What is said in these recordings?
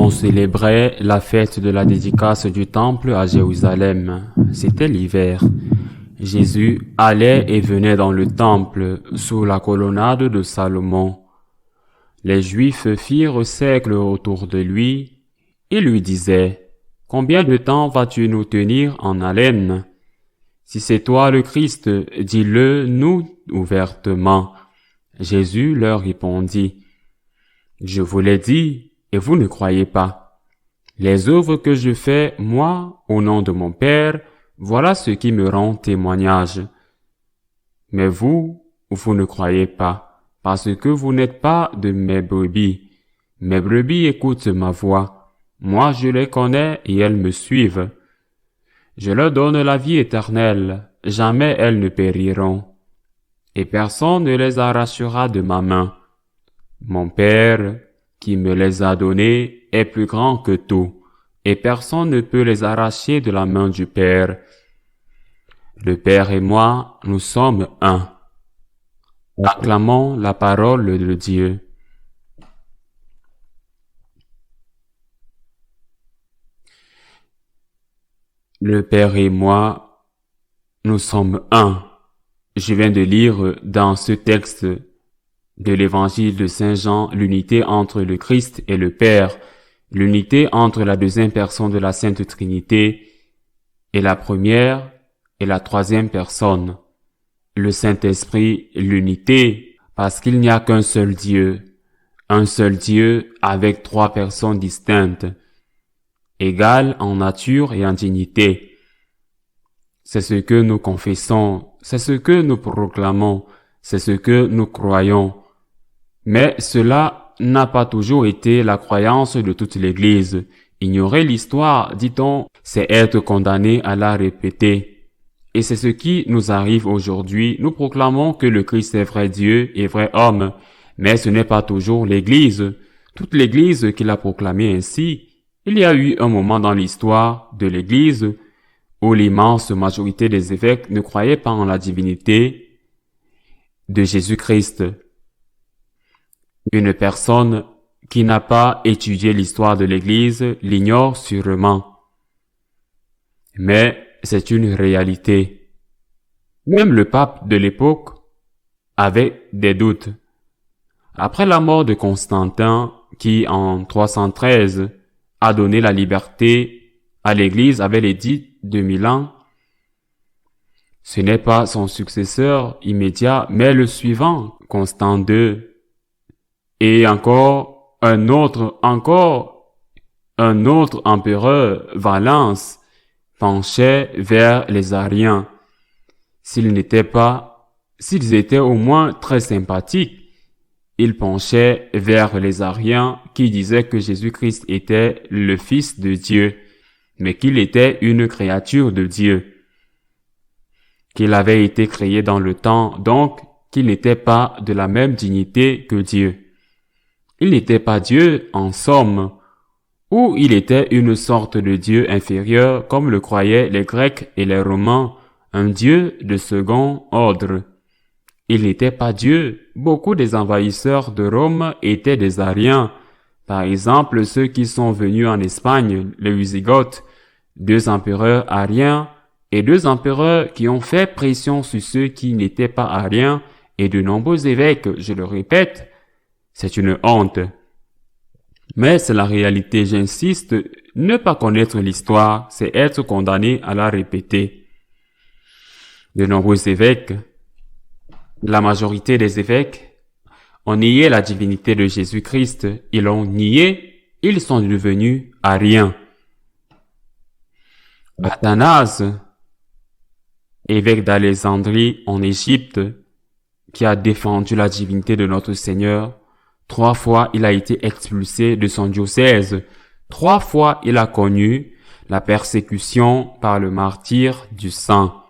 On célébrait la fête de la dédicace du temple à Jérusalem. C'était l'hiver. Jésus allait et venait dans le temple sous la colonnade de Salomon. Les Juifs firent cercle autour de lui et lui disaient: « Combien de temps vas-tu nous tenir en haleine? Si c'est toi le Christ, dis-le nous ouvertement. » Jésus leur répondit: « Je vous l'ai dit, et vous ne croyez pas. Les œuvres que je fais, moi, au nom de mon Père, voilà ce qui me rend témoignage. Mais vous, vous ne croyez pas, parce que vous n'êtes pas de mes brebis. Mes brebis écoutent ma voix. Moi, je les connais et elles me suivent. Je leur donne la vie éternelle, jamais elles ne périront. Et personne ne les arrachera de ma main. Mon Père, qui me les a donnés, est plus grand que tout, et personne ne peut les arracher de la main du Père. Le Père et moi, nous sommes un. Acclamons la parole de Dieu. Le Père et moi, nous sommes un. Je viens de lire dans ce texte de l'évangile de Saint Jean l'unité entre le Christ et le Père, l'unité entre la deuxième personne de la Sainte Trinité et la première et la troisième personne. Le Saint-Esprit, l'unité, parce qu'il n'y a qu'un seul Dieu, un seul Dieu avec trois personnes distinctes, égales en nature et en dignité. C'est ce que nous confessons, c'est ce que nous proclamons, c'est ce que nous croyons. Mais cela n'a pas toujours été la croyance de toute l'Église. Ignorer l'histoire, dit-on, c'est être condamné à la répéter. Et c'est ce qui nous arrive aujourd'hui. Nous proclamons que le Christ est vrai Dieu et vrai homme, mais ce n'est pas toujours l'Église. Toute l'Église qui l'a proclamé ainsi. Il y a eu un moment dans l'histoire de l'Église où l'immense majorité des évêques ne croyaient pas en la divinité de Jésus-Christ. Une personne qui n'a pas étudié l'histoire de l'Église l'ignore sûrement. Mais c'est une réalité. Même le pape de l'époque avait des doutes. Après la mort de Constantin, qui en 313 a donné la liberté à l'Église avec l'édit de Milan, ce n'est pas son successeur immédiat, mais le suivant, Constant II, et encore un autre empereur, Valens, penchait vers les Ariens. S'ils étaient au moins très sympathiques, ils penchaient vers les Ariens qui disaient que Jésus-Christ était le Fils de Dieu, mais qu'il était une créature de Dieu, qu'il avait été créé dans le temps, donc qu'il n'était pas de la même dignité que Dieu. Il n'était pas Dieu en somme, ou il était une sorte de Dieu inférieur comme le croyaient les Grecs et les Romains, un Dieu de second ordre. Il n'était pas Dieu. Beaucoup des envahisseurs de Rome étaient des Ariens. Par exemple, ceux qui sont venus en Espagne, les Wisigoths, 2 empereurs ariens et 2 empereurs qui ont fait pression sur ceux qui n'étaient pas ariens et de nombreux évêques, je le répète, c'est une honte. Mais c'est la réalité, j'insiste, ne pas connaître l'histoire, c'est être condamné à la répéter. De nombreux évêques, la majorité des évêques, ont nié la divinité de Jésus-Christ. Ils l'ont nié, ils sont devenus ariens. Athanase, évêque d'Alexandrie en Égypte, qui a défendu la divinité de notre Seigneur, 3 fois il a été expulsé de son diocèse. 3 fois il a connu la persécution par le martyre du sang.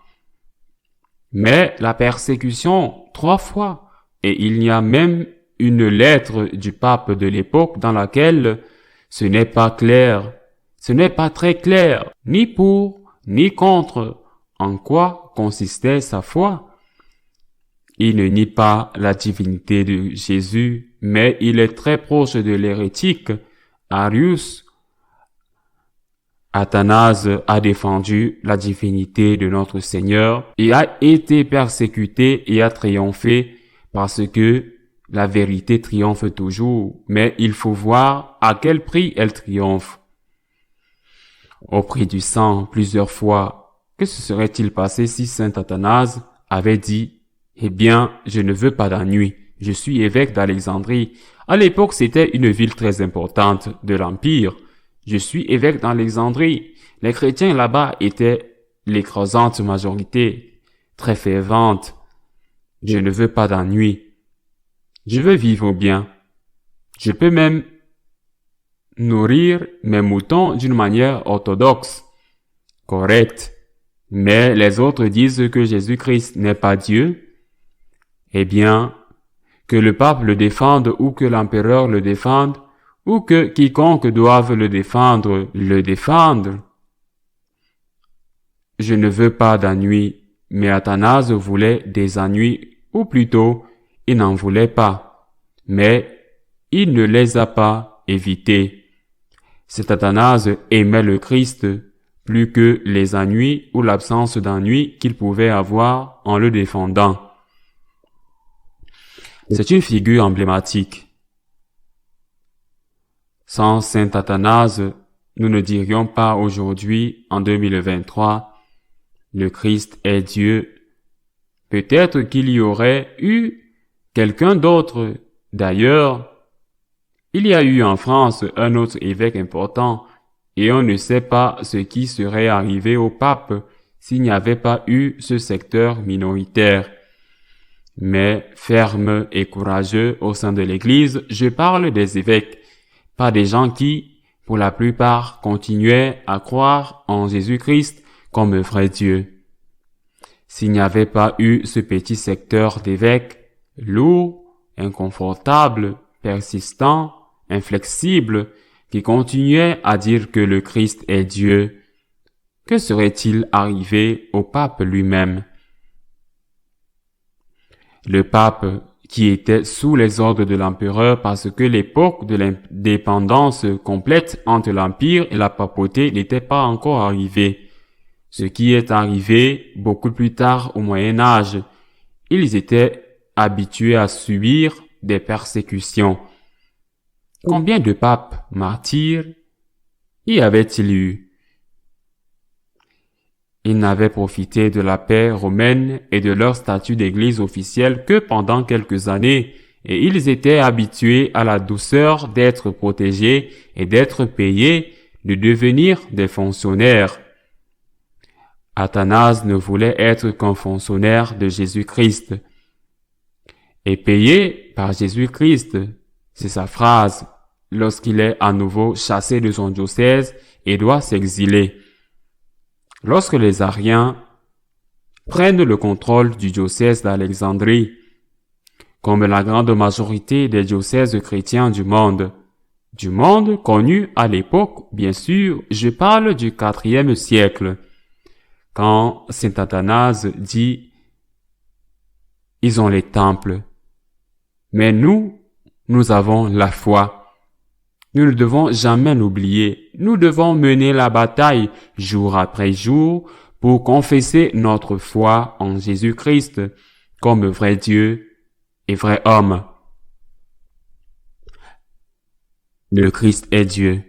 Mais la persécution 3 fois, et il y a même une lettre du pape de l'époque dans laquelle ce n'est pas clair, ce n'est pas très clair, ni pour, ni contre, en quoi consistait sa foi. Il ne nie pas la divinité de Jésus, mais il est très proche de l'hérétique Arius Athanase a défendu la divinité de notre Seigneur et a été persécuté et a triomphé parce que la vérité triomphe toujours, mais il faut voir à quel prix elle triomphe. Au prix du sang, plusieurs fois, que se serait-il passé si saint Athanase avait dit « Eh bien, je ne veux pas d'ennui, je suis évêque d'Alexandrie. » À l'époque, c'était une ville très importante de l'Empire. Je suis évêque d'Alexandrie. Les chrétiens là-bas étaient l'écrasante majorité, très fervente. Je ne veux pas d'ennui. Je veux vivre bien. Je peux même nourrir mes moutons d'une manière orthodoxe, correcte. Mais les autres disent que Jésus-Christ n'est pas Dieu. Eh bien, que le pape le défende ou que l'empereur le défende, ou que quiconque doive le défendre. Je ne veux pas d'ennui, mais Athanase voulait des ennuis, ou plutôt, il n'en voulait pas, mais il ne les a pas évités. Cet Athanase aimait le Christ plus que les ennuis ou l'absence d'ennui qu'il pouvait avoir en le défendant. C'est une figure emblématique. Sans saint Athanase, nous ne dirions pas aujourd'hui, en 2023, le Christ est Dieu. Peut-être qu'il y aurait eu quelqu'un d'autre. D'ailleurs, il y a eu en France un autre évêque important, et on ne sait pas ce qui serait arrivé au pape s'il n'y avait pas eu ce secteur minoritaire. Mais ferme et courageux au sein de l'Église, je parle des évêques, pas des gens qui, pour la plupart, continuaient à croire en Jésus-Christ comme vrai Dieu. S'il n'y avait pas eu ce petit secteur d'évêques, lourd, inconfortable, persistant, inflexible, qui continuait à dire que le Christ est Dieu, que serait-il arrivé au pape lui-même? Le pape, qui était sous les ordres de l'empereur parce que l'époque de l'indépendance complète entre l'empire et la papauté n'était pas encore arrivée. Ce qui est arrivé beaucoup plus tard au Moyen Âge. Ils étaient habitués à subir des persécutions. Combien de papes martyrs y avait-il eu? Ils n'avaient profité de la paix romaine et de leur statut d'église officielle que pendant quelques années, et ils étaient habitués à la douceur d'être protégés et d'être payés, de devenir des fonctionnaires. Athanase ne voulait être qu'un fonctionnaire de Jésus-Christ. Et payé par Jésus-Christ, c'est sa phrase, lorsqu'il est à nouveau chassé de son diocèse et doit s'exiler. Lorsque les Ariens prennent le contrôle du diocèse d'Alexandrie, comme la grande majorité des diocèses chrétiens du monde connu à l'époque, bien sûr, je parle du IVe siècle, quand saint Athanase dit « Ils ont les temples, mais nous avons la foi. » Nous ne devons jamais l'oublier. Nous devons mener la bataille jour après jour pour confesser notre foi en Jésus-Christ comme vrai Dieu et vrai homme. Le Christ est Dieu.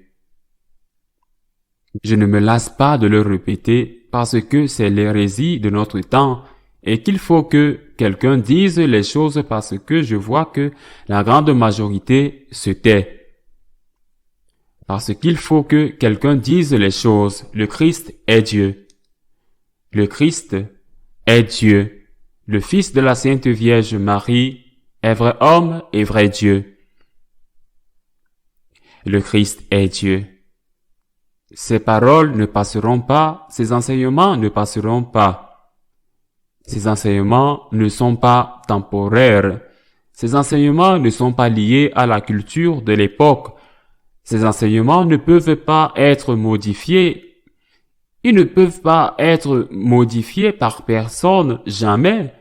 Je ne me lasse pas de le répéter parce que c'est l'hérésie de notre temps et qu'il faut que quelqu'un dise les choses parce que je vois que la grande majorité se tait. Parce qu'il faut que quelqu'un dise les choses. Le Christ est Dieu. Le Christ est Dieu. Le Fils de la Sainte Vierge Marie est vrai homme et vrai Dieu. Le Christ est Dieu. Ces paroles ne passeront pas, ces enseignements ne passeront pas. Ces enseignements ne sont pas temporaires. Ces enseignements ne sont pas liés à la culture de l'époque. Ces enseignements ne peuvent pas être modifiés. Ils ne peuvent pas être modifiés par personne, jamais.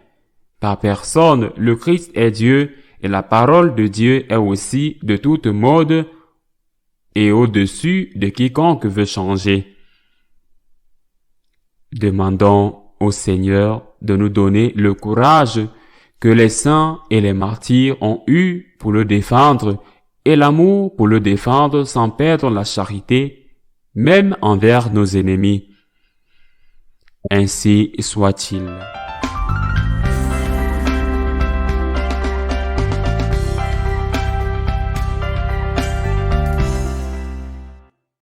Par personne, le Christ est Dieu et la parole de Dieu est aussi de toute mode et au-dessus de quiconque veut changer. Demandons au Seigneur de nous donner le courage que les saints et les martyrs ont eu pour le défendre et l'amour pour le défendre sans perdre la charité, même envers nos ennemis. Ainsi soit-il.